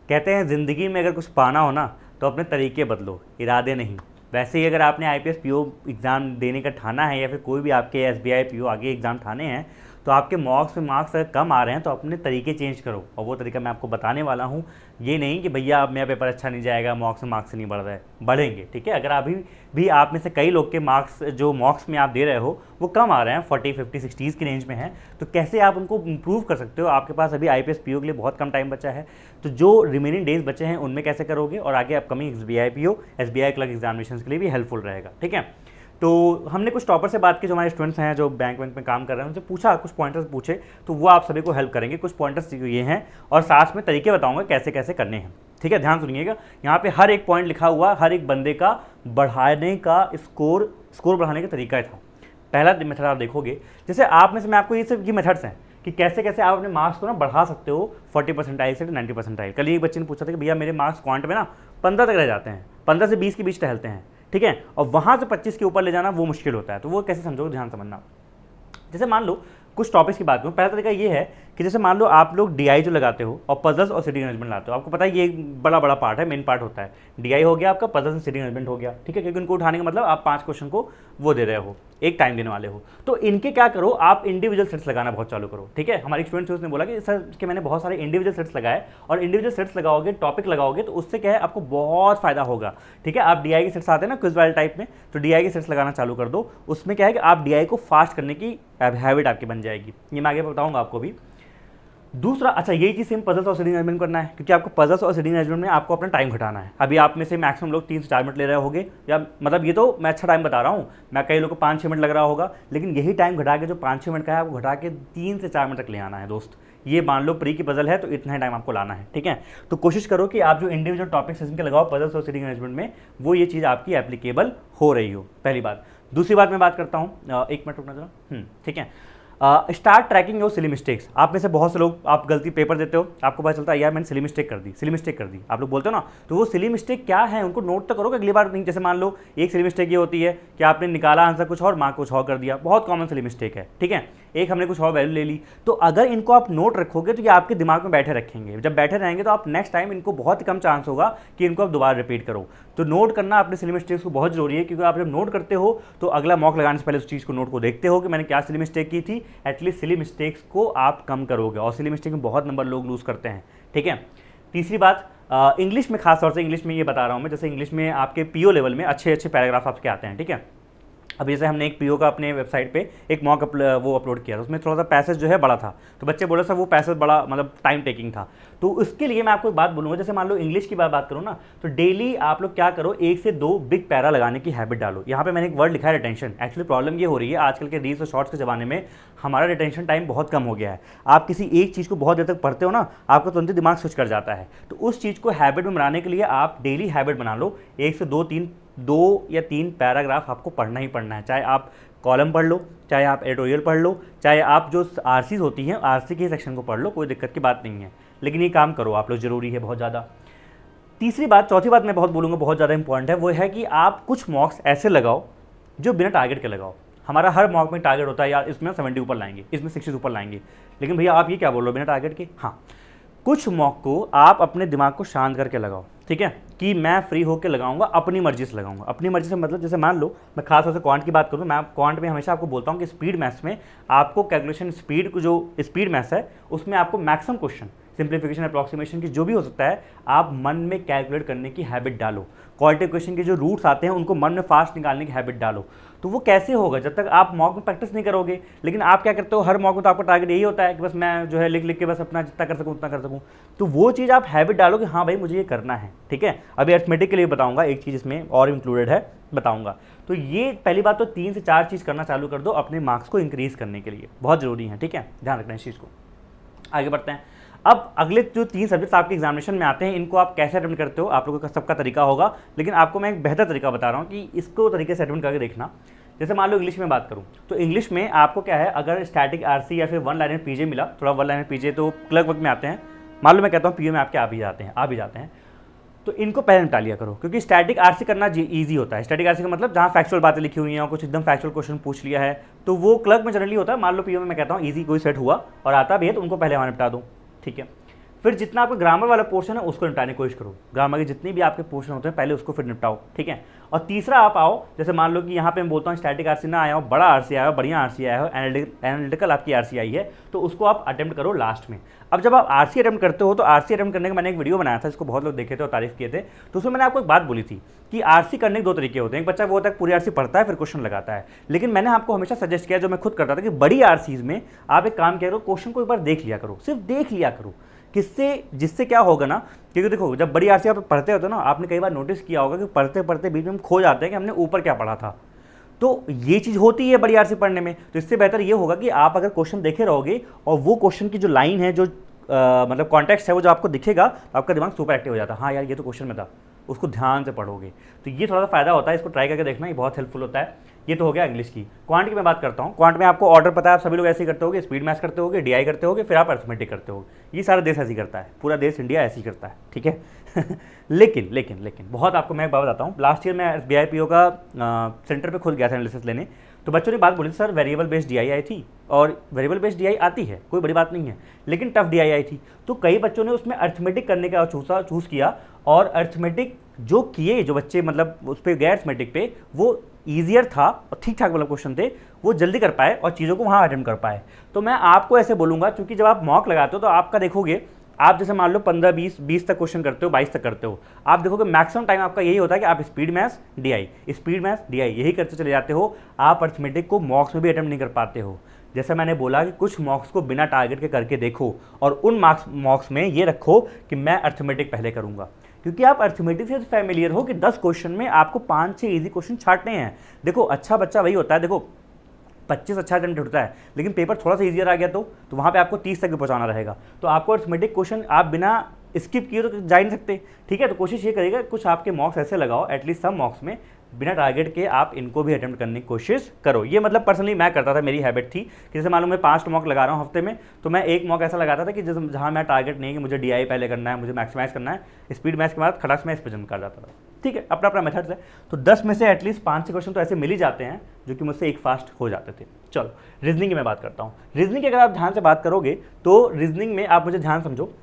कहते हैं ज़िंदगी में अगर कुछ पाना हो ना तो अपने तरीके बदलो, इरादे नहीं। वैसे ही अगर आपने आईपीएस पीओ एग्ज़ाम देने का ठाना है या फिर कोई भी आपके एसबीआई पीओ आगे एग्ज़ाम ठाने हैं, तो आपके मार्क्स अगर कम आ रहे हैं तो अपने तरीके चेंज करो, और वो तरीका मैं आपको बताने वाला हूँ। ये नहीं कि भैया अब मेरा पेपर अच्छा नहीं जाएगा, मार्क्स नहीं बढ़ रहा है, बढ़ेंगे, ठीक है। अगर अभी भी आप में से कई लोग के मार्क्स जो मॉक्स में आप दे रहे हो वो कम आ रहे हैं, 40, 50, 60 की रेंज में हैं, तो कैसे आप उनको इम्प्रूव कर सकते हो। आपके पास अभी आईपीएस पीओ के लिए बहुत कम टाइम बचा है, तो जो रिमेनिंग डेज बचे हैं उनमें कैसे करोगे, और आगे upcoming SBI PO, SBI clerk examination के लिए भी हेल्पफुल रहेगा, ठीक है। तो हमने कुछ टॉपर से बात की जो हमारे स्टूडेंट्स हैं जो बैंक में काम कर रहे हैं, उनसे पूछा, कुछ पॉइंटर्स पूछे, तो वो आप सभी को हेल्प करेंगे। कुछ पॉइंटर्स ये हैं और साथ में तरीके बताऊंगा कैसे कैसे करने हैं, ठीक है। ध्यान सुनिएगा, यहाँ पे हर एक पॉइंट लिखा हुआ, हर एक बंदे का बढ़ाने का स्कोर बढ़ाने का तरीका था। पहला मेथड आप देखोगे, जैसे आप में से मैं आपको ये सब मेथड्स हैं कि कैसे कैसे आप अपने मार्क्स को ना बढ़ा सकते हो 40 परसेंटाइल से 90 परसेंटाइल। कल एक बच्चे ने पूछा था कि भैया मेरे मार्क्स क्वांट में ना 15 तक रह जाते हैं, 15 से 20 के बीच टहलते हैं, ठीक है, और वहाँ से 25 के ऊपर ले जाना वो मुश्किल होता है। तो वो कैसे समझोगे, ध्यान समझना। जैसे मान लो कुछ टॉपिक्स की बात करूँ, पहला तरीका ये है कि जैसे मान लो आप लोग डीआई जो लगाते हो और पजल्स और सिटी मैनेजमेंट लाते हो, आपको पता है ये बड़ा पार्ट है, मेन पार्ट होता है। डीआई हो गया आपका, पजल्स एंड सिटी मैनेजमेंट हो गया, ठीक है, क्योंकि उनको उठाने का मतलब आप 5 क्वेश्चन को वो दे रहे हो, एक टाइम देने वाले हो। तो इनके क्या करो, आप इंडिविजुअल सेट्स लगाना बहुत चालू करो, ठीक है। हमारे स्टूडेंट्स उसने बोला कि सर कि मैंने बहुत सारे इंडिविजुअल सेट्स लगाए, और इंडिविजुअल सेट्स लगाओगे, टॉपिक लगाओगे, तो उससे क्या है आपको बहुत फायदा होगा, ठीक है। आप डीआई के सेट्स आते हैं ना क्विज वाले टाइप में, तो डीआई के सेट्स लगाना चालू कर दो। उसमें क्या है कि आप डीआई को फास्ट करने की हैबिट आपकी बन जाएगी, ये मैं आगे बताऊंगा आपको भी। दूसरा, अच्छा यही चीज़ सेम पजल्स और सिटी मैनेजमेंट करना है, क्योंकि आपको पजल्स और सिटी मैनेजमेंट में आपको अपना टाइम घटाना है। अभी आप में से मैक्सिमम लोग 3 से 4 मिनट ले रहे होगे, या मतलब ये तो मैं अच्छा टाइम बता रहा हूँ, मैं कई लोगों को 5-6 मिनट लग रहा होगा, लेकिन यही टाइम घटा के जो 5-6 मिनट का है आपको घटा के 3 से 4 मिनट तक ले आना है दोस्त। ये मान लो प्री की पजल है तो इतना ही टाइम आपको लाना है, ठीक है। तो कोशिश करो कि आप जो इंडिविजुअल टॉपिक्स इनके लगाओ पजल्स और सिटी मैनेजमेंट में, वो ये चीज़ आपकी एप्लीकेबल हो रही हो, पहली बात। दूसरी बात मैं बात करता हूँ, 1 मिनट रुकना जरा, ठीक है। Start trekking your silly mistakes. आप में से बहुत से लोग आप गलती पेपर देते हो, आपको पता चलता है यार मैंने सिली मिस्टेक कर दी, आप लोग बोलते हो ना, तो वो सिली मिस्टेक क्या है उनको नोट तो करो अगली बार नहीं। जैसे मान लो एक सिली मिस्टेक ये होती है कि आपने निकाला आंसर कुछ और, मार्क कुछ और कर दिया, बहुत कॉमन सिली मिस्टेक है, ठीक है। एक हमने कुछ और वैल्यू ले ली, तो अगर इनको आप नोट रखोगे तो ये आपके दिमाग में बैठे रखेंगे। जब बैठे रहेंगे तो आप नेक्स्ट टाइम इनको बहुत ही कम चांस होगा कि इनको आप दोबारा रिपीट करो। तो नोट करना अपने सिली मिस्टेक्स को बहुत जरूरी है, क्योंकि आप जब नोट करते हो तो अगला मॉक लगाने से पहले उस चीज़ को नोट को देखते हो कि मैंने क्या सिली मिस्टेक की थी। एटलीस्ट सिली मिस्टेक्स को आप कम करोगे, और सिली मिस्टेक में बहुत नंबर लोग लूज़ करते हैं, ठीक है। तीसरी बात, इंग्लिश में, खास तौर से इंग्लिश में ये बता रहा हूँ मैं, जैसे इंग्लिश में आपके पीओ लेवल में अच्छे पैराग्राफ आपके आते हैं, ठीक है। अब जैसे हमने एक पीओ का अपने वेबसाइट पे एक मॉक वो अपलोड किया था, उसमें थोड़ा सा पैसेज जो है बड़ा था, तो बच्चे बोले सर वो पैसेज बड़ा मतलब टाइम टेकिंग था। तो उसके लिए मैं आपको एक बात बोलूँगा, जैसे मान लो इंग्लिश की बात करूँ ना, तो डेली आप लोग क्या करो, 1 से 2 बिग पैरा लगाने की हैबिट डालो। यहाँ पे मैंने एक वर्ड लिखा है रिटेंशन। एक्चुअली प्रॉब्लम ये हो रही है आजकल के रील्स और शॉर्ट्स के ज़माने में, हमारा रिटेंशन टाइम बहुत कम हो गया है। आप किसी एक चीज़ को बहुत देर तक पढ़ते हो ना, आपका तुरंत दिमाग स्विच कर जाता है। तो उस चीज़ को हैबिट में बनाने के लिए आप डेली हैबिट बना लो, 1 से 2 या 3 पैराग्राफ आपको पढ़ना ही पढ़ना है। चाहे आप कॉलम पढ़ लो, चाहे आप एडिटोरियल पढ़ लो, चाहे आप जो आरसीज होती हैं आरसी के सेक्शन को पढ़ लो, कोई दिक्कत की बात नहीं है, लेकिन ये काम करो आप लोग, ज़रूरी है बहुत ज़्यादा। चौथी बात मैं बहुत बोलूँगा, बहुत ज़्यादा इंपॉर्टेंट है, वो है कि आप कुछ मॉक्स ऐसे लगाओ जो बिना टारगेट के लगाओ। हमारा हर मॉक में टारगेट होता है यार इसमें 70 ऊपर लाएंगे, इसमें 60 ऊपर लाएंगे, लेकिन भैया आप ये क्या बोल रहे हो बिना टारगेट के। हाँ, कुछ मॉक को आप अपने दिमाग को शांत करके लगाओ, ठीक है, कि मैं फ्री होकर लगाऊंगा, अपनी मर्जी से लगाऊंगा। अपनी मर्जी से मतलब जैसे मान लो मैं खास तौर से क्वांट की बात करूँ, मैं क्वांट में हमेशा आपको बोलता हूँ कि स्पीड मैथ्स में आपको कैलकुलेशन स्पीड को, जो स्पीड मैथ्स है उसमें आपको मैक्सिमम क्वेश्चन, सिंप्लीफिकेशन, अप्रॉक्सीमेशन की जो भी हो सकता है, आप मन में कैलकुलेट करने की हैबिट डालो। क्वालिटेटिव क्वेश्चन के जो रूट्स आते हैं उनको मन में फास्ट निकालने की हैबिट डालो। तो वो कैसे होगा, जब तक आप मॉक में प्रैक्टिस नहीं करोगे। लेकिन आप क्या करते हो, हर मॉक में तो आपका टारगेट यही होता है कि बस मैं जो है लिख के बस अपना जितना कर सकूँ उतना कर सकूँ। तो वो चीज़ आप हैबिट डालो कि हाँ भाई मुझे ये करना है, ठीक है। अभी अरिथमेटिक के लिए बताऊँगा, एक चीज़ इसमें और इंक्लूडेड है, बताऊँगा। तो ये पहली बात, तो 3 से 4 चीज़ करना चालू कर दो अपने मार्क्स को इंक्रीज़ करने के लिए, बहुत ज़रूरी है, ठीक है, ध्यान रखना इस चीज़ को। आगे बढ़ते हैं। अब अगले जो 3 सब्जेक्ट्स आपके एग्जामिनेशन में आते हैं, इनको आप कैसे अटेम्प्ट करते हो, आप लोगों का सबका तरीका होगा, लेकिन आपको मैं एक बेहतर तरीका बता रहा हूँ कि इसको तरीके से अटेम्प्ट करके देखना। जैसे मान लो इंग्लिश में बात करूँ, तो इंग्लिश में आपको क्या है, अगर स्टैटिक आरसी या फिर 1 लाइनर पीजे मिला, थोड़ा 1 लाइनर पीजे तो क्लर्क वर्क में आते हैं, मान लो मैं कहता हूँ पीओ में आपके आ भी जाते हैं, तो इनको पहले निपटा लिया करो, क्योंकि स्टैटिक आरसी करना ईजी होता है। स्टैटिक आरसी का मतलब जहाँ फैक्चुअल बातें लिखी हुई हैं और कुछ एकदम फैक्चुअल क्वेश्चन पूछ लिया है, तो वो क्लर्क में जनरली होता है। मान लो पीओ में मैं कहता हूँ ईजी कोई सेट हुआ और आता भी है, तो उनको पहले वहाँ निपटा दो, ठीक है। फिर जितना आपका ग्रामर वाला पोर्शन है उसको निपटाने की कोशिश करो, ग्रामर के जितने भी आपके पोर्शन होते हैं पहले उसको फिर निपटाओ, ठीक है। और तीसरा आप आओ, जैसे मान लो कि यहाँ पे मैं बोलता हूँ स्टैटिक आरसी ना आया हो, बड़ा आरसी आया हो, बढ़िया आरसी आया हो, एनालिटिकल आपकी आरसी आई है, तो उसको आप अटेम्प्ट करो लास्ट में। अब जब आप आरसी अटेम्प्ट करते हो तो आरसी अटेम्प्ट करने का मैंने एक वीडियो बनाया था, इसको बहुत लोग देखे थे और तारीफ किए थे, तो उसमें मैंने आपको एक बात बोली थी कि आरसी करने के दो तरीके होते हैं। एक बच्चा वो होता है पूरी आरसी पढ़ता है फिर क्वेश्चन लगाता है, लेकिन मैंने आपको हमेशा सजेस्ट किया, जो मैं खुद करता था, कि बड़ी आरसीज में आप एक काम किया करो, क्वेश्चन को एक बार देख लिया करो, सिर्फ देख लिया करो। किससे, जिससे क्या होगा ना, क्योंकि देखो जब बड़ी आरसी आप पढ़ते होते हो ना, आपने कई बार नोटिस किया होगा कि पढ़ते पढ़ते बीच में हम खो जाते हैं कि हमने ऊपर क्या पढ़ा था, तो ये चीज़ होती है बड़ी आरसी पढ़ने में। तो इससे बेहतर ये होगा कि आप अगर क्वेश्चन देखे रहोगे और वो क्वेश्चन की जो लाइन है, जो मतलब कॉन्टेक्स्ट है, वो जो आपको दिखेगा तो आपका दिमाग सुपर एक्टिव हो जाता है, हाँ यार ये तो क्वेश्चन में था, उसको ध्यान से पढ़ोगे, तो ये थोड़ा सा फायदा होता है। इसको ट्राई करके देखना, ये बहुत हेल्पफुल होता है। ये तो हो गया इंग्लिश की। क्वांट की मैं बात करता हूँ, क्वांट में आपको ऑर्डर पता है, आप सभी लोग ऐसे ही करते होगे, स्पीड मैथ्स करते होगे, डीआई करते होगे, फिर आप अर्थमेटिक करते होगे, ये सारा देश ऐसे ही करता है, पूरा देश इंडिया ऐसे ही करता है, ठीक है। लेकिन बहुत आपको मैं एक बात बताता हूँ, लास्ट ईयर मैं SBI PO का सेंटर पे खुद गया था एनालिसिस लेने, तो बच्चों ने बात बोली सर वेरिएबल बेस्ड डीआई आई थी, और वेरिएबल बेस्ड डीआई आती है, कोई बड़ी बात नहीं है, लेकिन टफ डीआई आई थी। तो कई बच्चों ने उसमें अर्थमेटिक करने का चूज़ किया, और अर्थमेटिक जो किए, जो बच्चे मतलब उस पर गए अर्थमेटिक पे, वो ईजियर था और ठीक ठाक मतलब क्वेश्चन थे, वो जल्दी कर पाए और चीज़ों को वहाँ अटेम्प्ट कर पाए। तो मैं आपको ऐसे बोलूँगा, क्योंकि जब आप मॉक लगाते हो तो आपका देखोगे, आप जैसे मान लो 15 20 तक क्वेश्चन करते हो, 22 तक करते हो, आप देखोगे मैक्सिमम टाइम आपका यही होता है कि आप स्पीड मैथ्स डीआई यही करते चले जाते हो। आप अर्थमेटिक को मॉक्स में भी अटेम्प्ट नहीं कर पाते हो। जैसा मैंने बोला कि कुछ मॉक्स को बिना टारगेट के करके देखो, और उन मॉक्स में ये रखो कि मैं अर्थमेटिक पहले करूँगा, क्योंकि आप अर्थमेटिक से फैमिलियर हो कि 10 क्वेश्चन में आपको 5-6 ईजी क्वेश्चन छाटने हैं। देखो अच्छा बच्चा वही होता है, देखो 25 अच्छा अटेम्प्ट होता है, लेकिन पेपर थोड़ा सा ईजियर आ गया तो वहाँ पे आपको 30 तक भी पहुँचाना रहेगा। तो आपको अर्थमेटिक क्वेश्चन आप बिना स्किप किए तो जा ही नहीं सकते, ठीक है। तो कोशिश ये करेगा कुछ आपके मॉक्स ऐसे लगाओ, एटलीस्ट सब मॉक्स में बिना टारगेट के आप इनको भी अटेम्प्ट करने की कोशिश करो। ये मतलब पर्सनली मैं करता था, मेरी हैबिट थी कि जैसे मालूम मैं 5 मॉक लगा रहा हूँ हफ्ते में, तो मैं एक मॉक ऐसा लगाता था कि जहाँ मैं टारगेट नहीं कि मुझे डीआई पहले करना है, मुझे मैक्सिमाइज करना है, स्पीड मैथ्स के बाद खटाक से मैं इस पर जंप कर जाता था, ठीक है, अपना अपना मेथड्स है। तो 10 में से एटलीस्ट 5-6 क्वेश्चन तो ऐसे मिल ही जाते हैं जो कि मुझसे एक फास्ट हो जाते थे। चलो रीजनिंग की मैं बात करता हूँ। रीजनिंग की अगर आप ध्यान से बात करोगे तो रीजनिंग में आप मुझे ध्यान समझो,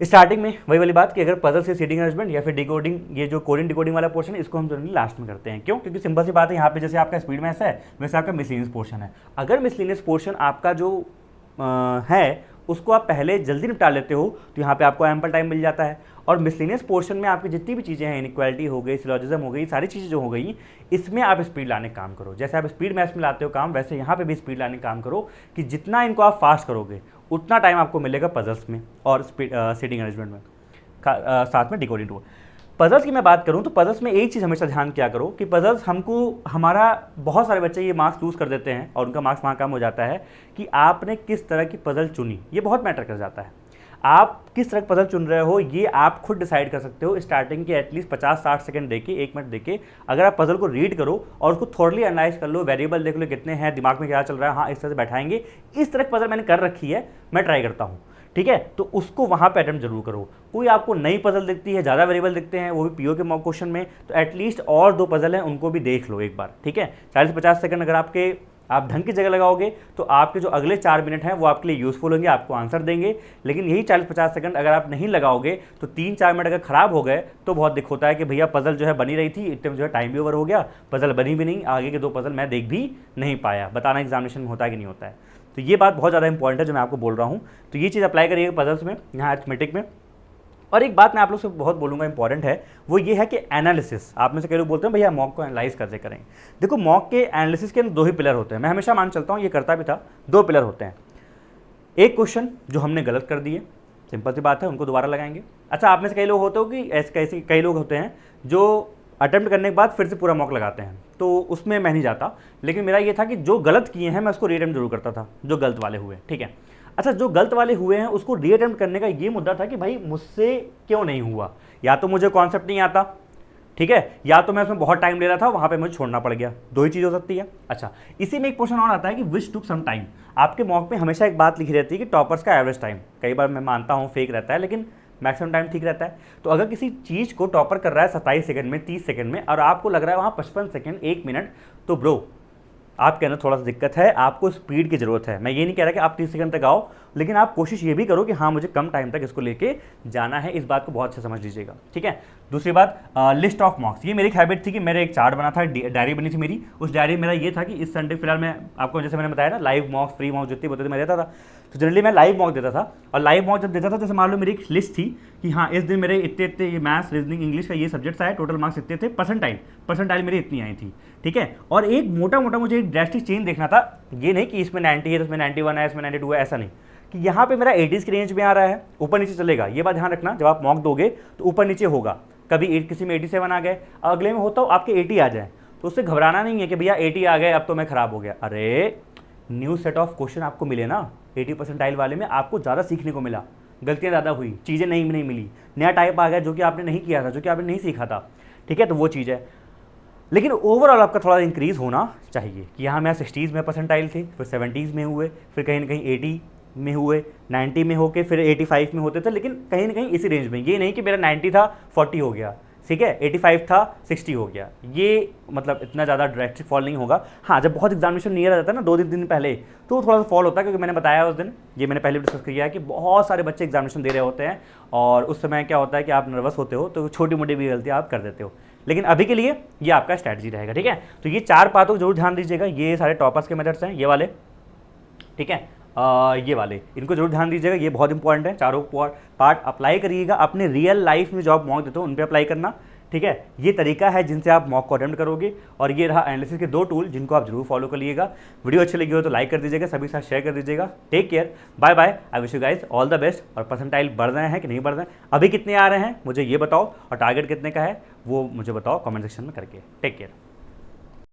स्टार्टिंग में वही वाली बात कि अगर पजल से सीटिंग अरेंजमेंट या फिर डिकोडिंग, ये जो कोडिंग डिकोडिंग वाला पोर्शन है, इसको हम जनरली लास्ट में करते हैं। क्यों? क्योंकि सिंपल सी बात है, यहाँ पे जैसे आपका स्पीड मैथ्स है वैसे आपका मिसलिनियस पोर्शन है। अगर मिसलिनियस पोर्शन आपका जो है उसको आप पहले जल्दी निपटा लेते हो तो यहाँ पे आपको एम्पल टाइम मिल जाता है। और मिसलिनियस पोर्शन में आपकी जितनी भी चीज़ें हैं, इनइक्वालिटी हो गई, सिलोजिज्म हो गई, सारी चीज़ें जो हो गई, इसमें आप स्पीड लाने का काम करो। जैसे आप स्पीड मैथ्स में लाते हो काम, वैसे यहाँ पे भी स्पीड लाने का काम करो कि जितना इनको आप फास्ट करोगे उतना टाइम आपको मिलेगा पजल्स में और सीटिंग अरेंजमेंट में, साथ में डिकोडिंग टूल। पजल्स की मैं बात करूं तो पजल्स में एक चीज़ हमेशा ध्यान किया करो कि पजल्स हमको, हमारा बहुत सारे बच्चे ये मार्क्स लूज़ कर देते हैं और उनका मार्क्स वहाँ कम हो जाता है कि आपने किस तरह की पजल चुनी, ये बहुत मैटर कर जाता है। आप किस तरह की पजल चुन रहे हो ये आप खुद डिसाइड कर सकते हो स्टार्टिंग के एटलीस्ट 50-60 सेकंड देके, 1 मिनट देके। अगर आप पजल को रीड करो और उसको थोड़ली एनालाइज कर लो, वेरिएबल देख लो कितने हैं, दिमाग में क्या चल रहा है, हाँ इस तरह से बैठाएंगे, इस तरह की पजल मैंने कर रखी है, मैं ट्राई करता हूँ, ठीक है। तो उसको वहाँ पे अटेम्प्ट जरूर करो। कोई आपको नई पजल दिखती है, ज़्यादा वेरिएबल दिखते हैं, वो भी पीओ के मॉक क्वेश्चन में, तो एटलीस्ट और 2 पजल हैं उनको भी देख लो एक बार, ठीक है। 40-50 सेकंड अगर आप ढंग की जगह लगाओगे तो आपके जो अगले 4 मिनट हैं वो आपके लिए यूज़फुल होंगे, आपको आंसर देंगे। लेकिन यही 40-50 सेकंड अगर आप नहीं लगाओगे तो 3-4 मिनट अगर खराब हो गए तो बहुत दिक्कत होता है कि भैया पजल जो है बनी रही थी, इतने में जो है टाइम भी ओवर हो गया, पजल बनी भी नहीं, आगे के 2 पजल मैं देख भी नहीं पाया। बताना एग्जामिनेशन में होता है कि नहीं होता है। तो ये बात बहुत ज़्यादा इंपॉर्टेंट है जो मैं आपको बोल रहा हूँ। तो ये चीज़ अप्लाई करिएगा पजल्स में, यहाँ अरिथमेटिक में। और एक बात मैं आप लोग से बहुत बोलूँगा इंपॉर्टेंट है, वो ये है कि एनालिसिस। आप में से कई लोग बोलते हैं भैया मॉक को एनालाइज कैसे करें। देखो मॉक के एनालिसिस के 2 ही पिलर होते हैं, मैं हमेशा मान चलता हूँ, ये करता भी था। 2 पिलर होते हैं, एक क्वेश्चन जो हमने गलत कर दिए, सिंपल सी बात है, उनको दोबारा लगाएंगे। अच्छा आप में से कई लोग होते हो कि ऐसे कई लोग होते हैं जो अटेम्प्ट करने के बाद फिर से पूरा मॉक लगाते हैं, तो उसमें मैं नहीं जाता। लेकिन मेरा ये था कि जो गलत किए हैं मैं उसको रीअटेम्प्ट जरूर करता था, जो गलत वाले हुए, ठीक है। अच्छा जो गलत वाले हुए हैं उसको रीअटेम्प्ट करने का ये मुद्दा था कि भाई मुझसे क्यों नहीं हुआ, या तो मुझे कॉन्सेप्ट नहीं आता, ठीक है, या तो मैं उसमें बहुत टाइम ले रहा था, वहाँ पे मुझे छोड़ना पड़ गया, 2 ही चीज़ हो सकती है। अच्छा इसी में एक क्वेश्चन और आता है कि विच टुक सम टाइम। आपके मॉक में हमेशा एक बात लिखी रहती है कि टॉपर्स का एवरेज टाइम, कई बार मैं मानता हूँ फेक रहता है लेकिन मैक्सिमम टाइम ठीक रहता है। तो अगर किसी चीज़ को टॉपर कर रहा है 27 सेकंड में, 30 सेकंड में, और आपको लग रहा है वहाँ 55 सेकंड, 1 मिनट, तो ब्रो आपके अंदर थोड़ा सा दिक्कत है, आपको स्पीड की ज़रूरत है। मैं ये नहीं कह रहा कि आप 30 सेकंड तक आओ, लेकिन आप कोशिश ये भी करो कि हाँ मुझे कम टाइम तक इसको लेके जाना है। इस बात को बहुत अच्छा समझ लीजिएगा, ठीक है। दूसरी बात, लिस्ट ऑफ मॉक्स। ये मेरी एक हैबिट थी कि मेरा एक चार्ट बना था, डायरी बनी थी मेरी। उस डायरी में मेरा ये था कि इस संडे फिलहाल मैं आपको जैसे मैंने बताया ना, लाइव मॉक्स फ्री मॉक्स जितनी बोलते थे मैं देता था। तो जनरली मैं लाइव मॉक देता था, और लाइव मॉक जब देता था जैसे मान लो मेरी एक लिस्ट थी कि हाँ इस दिन मेरे इतने इतने ये मैथ्स रीजनिंग इंग्लिश का ये सब्जेक्ट्स आए, टोटल मार्क्स इतने थे, परसेंटाइल मेरी इतनी आई थी, ठीक है। और एक मोटा मोटा मुझे एक ड्रेस्टिक चेंज देखना था, ये नहीं कि इसमें 90 है तो इसमें 91 है, इसमें 92 है, ऐसा नहीं कि यहाँ पे मेरा 80s की रेंज में आ रहा है, ऊपर नीचे चलेगा। ये बात ध्यान रखना, जब आप मॉक दोगे तो ऊपर नीचे होगा। कभी किसी में 87 आ गए, अगले में होता हो आपके 80 आ जाए, तो उससे घबराना नहीं है कि भैया 80 आ गए अब तो मैं खराब हो गया। अरे न्यू सेट ऑफ क्वेश्चन आपको मिले ना, 80 परसेंटाइल वाले में आपको ज़्यादा सीखने को मिला, गलतियाँ ज़्यादा हुई, चीज़ें नहीं मिली, नया टाइप आ गया जो कि आपने नहीं किया था, जो कि आपने नहीं सीखा था, ठीक है। तो वो चीज़ है, लेकिन ओवरऑल आपका थोड़ा इंक्रीज़ होना चाहिए कि यहाँ मैं 60s में परसेंटाइल थे, फिर 70s में हुए, फिर कहीं ना कहीं 80 में हुए, 90 में होके फिर 85 में होते थे, लेकिन कहीं ना कहीं इसी रेंज में। ये नहीं कि मेरा 90 था 40 हो गया, ठीक है, 85 था 60 हो गया, ये मतलब इतना ज़्यादा ड्रास्टिक फॉल नहीं होगा। हाँ, जब बहुत एग्जामिनेशन नियर आ जाता है ना 2 दिन पहले, तो थोड़ा सा फॉल होता है, क्योंकि मैंने बताया उस दिन, ये मैंने पहले भी डिस्कस किया है कि बहुत सारे बच्चे एग्जामिनेशन दे रहे होते हैं, और उस समय क्या होता है कि आप नर्वस होते हो, तो छोटी मोटी भी गलतियाँ आप कर देते हो। लेकिन अभी के लिए ये आपका स्ट्रैटेजी रहेगा, ठीक है। तो ये 4 बातों को जरूर ध्यान दीजिएगा, ये सारे टॉपर्स के मेथड्स हैं ये वाले, ठीक है। ये वाले इनको जरूर ध्यान दीजिएगा, ये बहुत इंपॉर्टेंट है। चारों पार्ट अप्लाई करिएगा अपने रियल लाइफ में, जो आप मॉक देते हो उन पर अप्लाई करना, ठीक है। ये तरीका है जिनसे आप मॉक को अटेम्प्ट करोगे, और ये रहा एनालिसिस के 2 टूल जिनको आप जरूर फॉलो कर लीजिएगा। वीडियो अच्छी लगी हो तो लाइक कर दीजिएगा, सभी के साथ शेयर कर दीजिएगा। Take care, bye bye, I wish you guys all the best. और परसेंटाइल बढ़ रहे हैं कि नहीं बढ़ रहे हैं, अभी कितने आ रहे हैं मुझे ये बताओ, और टारगेट कितने का है वो मुझे बताओ कमेंट सेक्शन में करके। Take care.